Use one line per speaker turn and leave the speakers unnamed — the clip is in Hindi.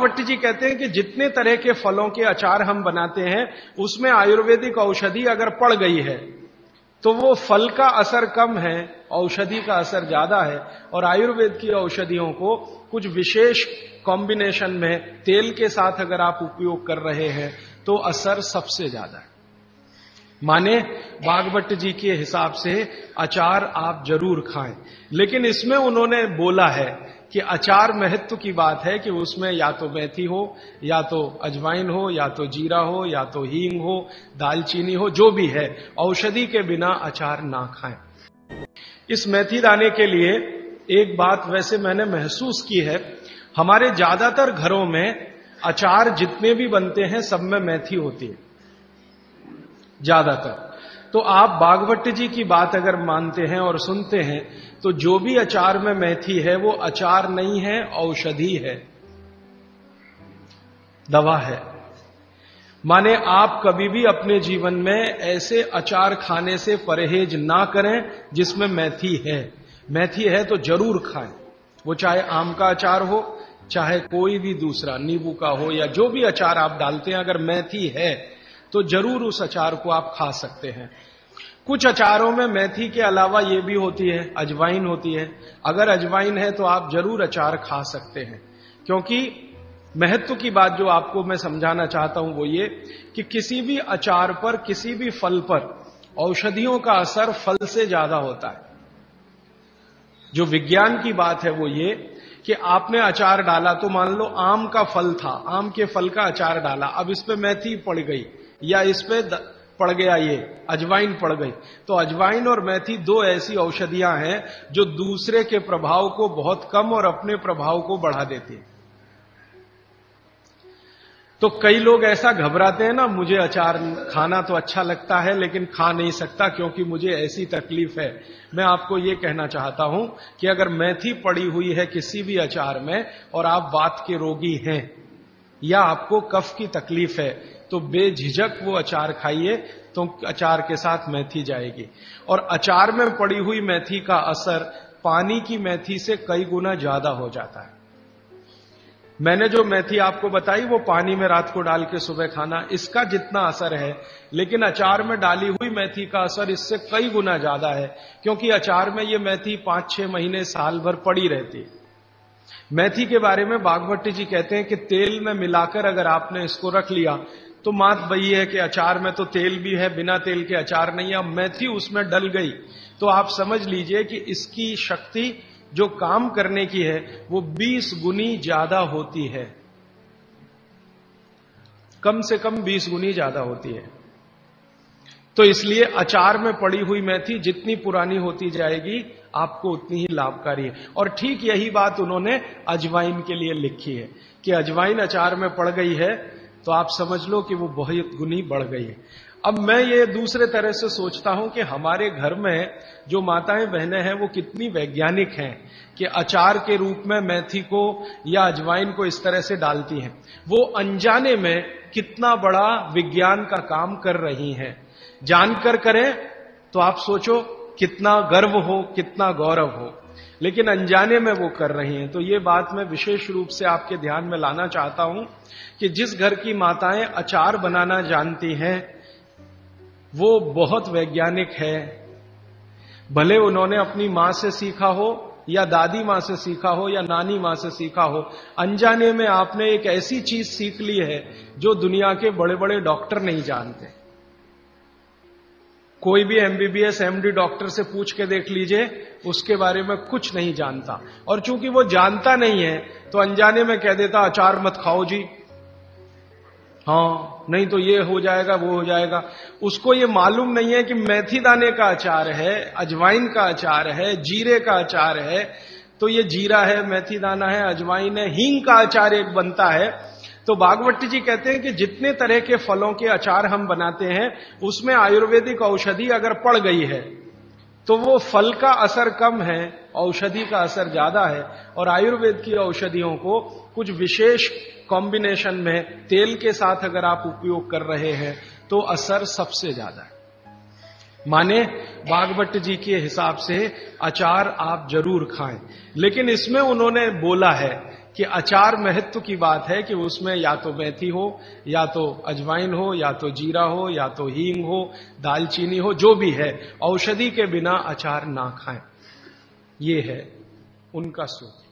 बागवती जी कहते हैं कि जितने तरह के फलों के अचार हम बनाते हैं उसमें आयुर्वेदिक औषधि अगर पड़ गई है तो वो फल का असर कम है, औषधि का असर ज्यादा है। और आयुर्वेद की औषधियों को कुछ विशेष कॉम्बिनेशन में तेल के साथ अगर आप उपयोग कर रहे हैं तो असर सबसे ज्यादा है। माने बागवट जी के हिसाब से अचार आप जरूर खाएं, लेकिन इसमें उन्होंने बोला है कि अचार महत्व की बात है कि उसमें या तो मेथी हो, या तो अजवाइन हो, या तो जीरा हो, या तो हींग हो, दालचीनी हो, जो भी है, औषधि के बिना अचार ना खाएं। इस मेथी दाने के लिए एक बात वैसे मैंने महसूस की है, हमारे ज्यादातर घरों में अचार जितने भी बनते हैं सब में मेथी होती है ज्यादातर। तो आप बागवट जी की बात अगर मानते हैं और सुनते हैं तो जो भी अचार में मेथी है वो अचार नहीं है, औषधि है, दवा है। माने आप कभी भी अपने जीवन में ऐसे अचार खाने से परहेज ना करें जिसमें मेथी है। मेथी है तो जरूर खाएं, वो चाहे आम का अचार हो, चाहे कोई भी दूसरा नींबू का हो, या जो भी अचार आप डालते हैं, अगर मेथी है तो जरूर उस अचार को आप खा सकते हैं। कुछ अचारों में मेथी के अलावा ये भी होती है, अजवाइन होती है। अगर अजवाइन है तो आप जरूर अचार खा सकते हैं, क्योंकि महत्व की बात जो आपको मैं समझाना चाहता हूं वो ये कि किसी भी अचार पर, किसी भी फल पर औषधियों का असर फल से ज्यादा होता है। जो विज्ञान की बात है वो ये कि आपने अचार डाला, तो मान लो आम का फल था, आम के फल का अचार डाला, अब इस पे मेथी पड़ गई या इस पे पड़ गया ये अजवाइन पड़ गई, तो अजवाइन और मेथी दो ऐसी औषधियां हैं जो दूसरे के प्रभाव को बहुत कम और अपने प्रभाव को बढ़ा देती हैं। तो कई लोग ऐसा घबराते हैं ना, मुझे अचार खाना तो अच्छा लगता है लेकिन खा नहीं सकता क्योंकि मुझे ऐसी तकलीफ है। मैं आपको ये कहना चाहता हूं कि अगर मेथी पड़ी हुई है किसी भी अचार में और आप वात के रोगी हैं या आपको कफ की तकलीफ है तो बेझिझक वो अचार खाइए, तो अचार के साथ मेथी जाएगी। और अचार में पड़ी हुई मेथी का असर पानी की मेथी से कई गुना ज्यादा हो जाता है। मैंने जो मेथी आपको बताई वो पानी में रात को डाल के सुबह खाना, इसका जितना असर है, लेकिन अचार में डाली हुई मेथी का असर इससे कई गुना ज्यादा है, क्योंकि अचार में ये मेथी 5-6 महीने साल भर पड़ी रहती है। मेथी के बारे में बागवती जी कहते हैं कि तेल में मिलाकर अगर आपने इसको रख लिया तो बात वही है कि अचार में तो तेल भी है, बिना तेल के अचार नहीं है। अब मेथी उसमें डल गई तो आप समझ लीजिए कि इसकी शक्ति जो काम करने की है वो 20 गुनी ज्यादा होती है, कम से कम 20 गुनी ज्यादा होती है। तो इसलिए अचार में पड़ी हुई मेथी जितनी पुरानी होती जाएगी आपको उतनी ही लाभकारी है। और ठीक यही बात उन्होंने अजवाइन के लिए लिखी है कि अजवाइन अचार में पड़ गई है तो आप समझ लो कि वो बहुत गुनी बढ़ गई है। अब मैं ये दूसरे तरह से सोचता हूं कि हमारे घर में जो माताएं बहनें हैं वो कितनी वैज्ञानिक हैं कि अचार के रूप में मेथी को या अजवाइन को इस तरह से डालती हैं। वो अनजाने में कितना बड़ा विज्ञान का काम कर रही हैं। जानकर करें तो आप सोचो कितना गर्व हो, कितना गौरव हो, लेकिन अनजाने में वो कर रही हैं। तो ये बात मैं विशेष रूप से आपके ध्यान में लाना चाहता हूं कि जिस घर की माताएं अचार बनाना जानती हैं वो बहुत वैज्ञानिक है। भले उन्होंने अपनी मां से सीखा हो या दादी मां से सीखा हो या नानी मां से सीखा हो, अनजाने में आपने एक ऐसी चीज सीख ली है जो दुनिया के बड़े बड़े डॉक्टर नहीं जानते। कोई भी MBBS MD डॉक्टर से पूछ के देख लीजिए, उसके बारे में कुछ नहीं जानता। और चूंकि वो जानता नहीं है तो अनजाने में कह देता अचार मत खाओ जी, हाँ नहीं तो ये हो जाएगा वो हो जाएगा। उसको ये मालूम नहीं है कि मेथी दाने का अचार है, अजवाइन का अचार है, जीरे का अचार है। तो ये जीरा है, मेथी दाना है, अजवाइन है, हींग का अचार एक बनता है। तो बागवती जी कहते हैं कि जितने तरह के फलों के अचार हम बनाते हैं उसमें आयुर्वेदिक औषधि अगर पड़ गई है तो वो फल का असर कम है, औषधि का असर ज्यादा है। और आयुर्वेद की औषधियों को कुछ विशेष कॉम्बिनेशन में तेल के साथ अगर आप उपयोग कर रहे हैं तो असर सबसे ज्यादा है। माने बागवती जी के हिसाब से अचार आप जरूर खाएं, लेकिन इसमें उन्होंने बोला है कि अचार महत्व की बात है कि उसमें या तो मेथी हो, या तो अजवाइन हो, या तो जीरा हो, या तो हींग हो, दालचीनी हो, जो भी है, औषधि के बिना अचार ना खाएं। ये है उनका सूत्र।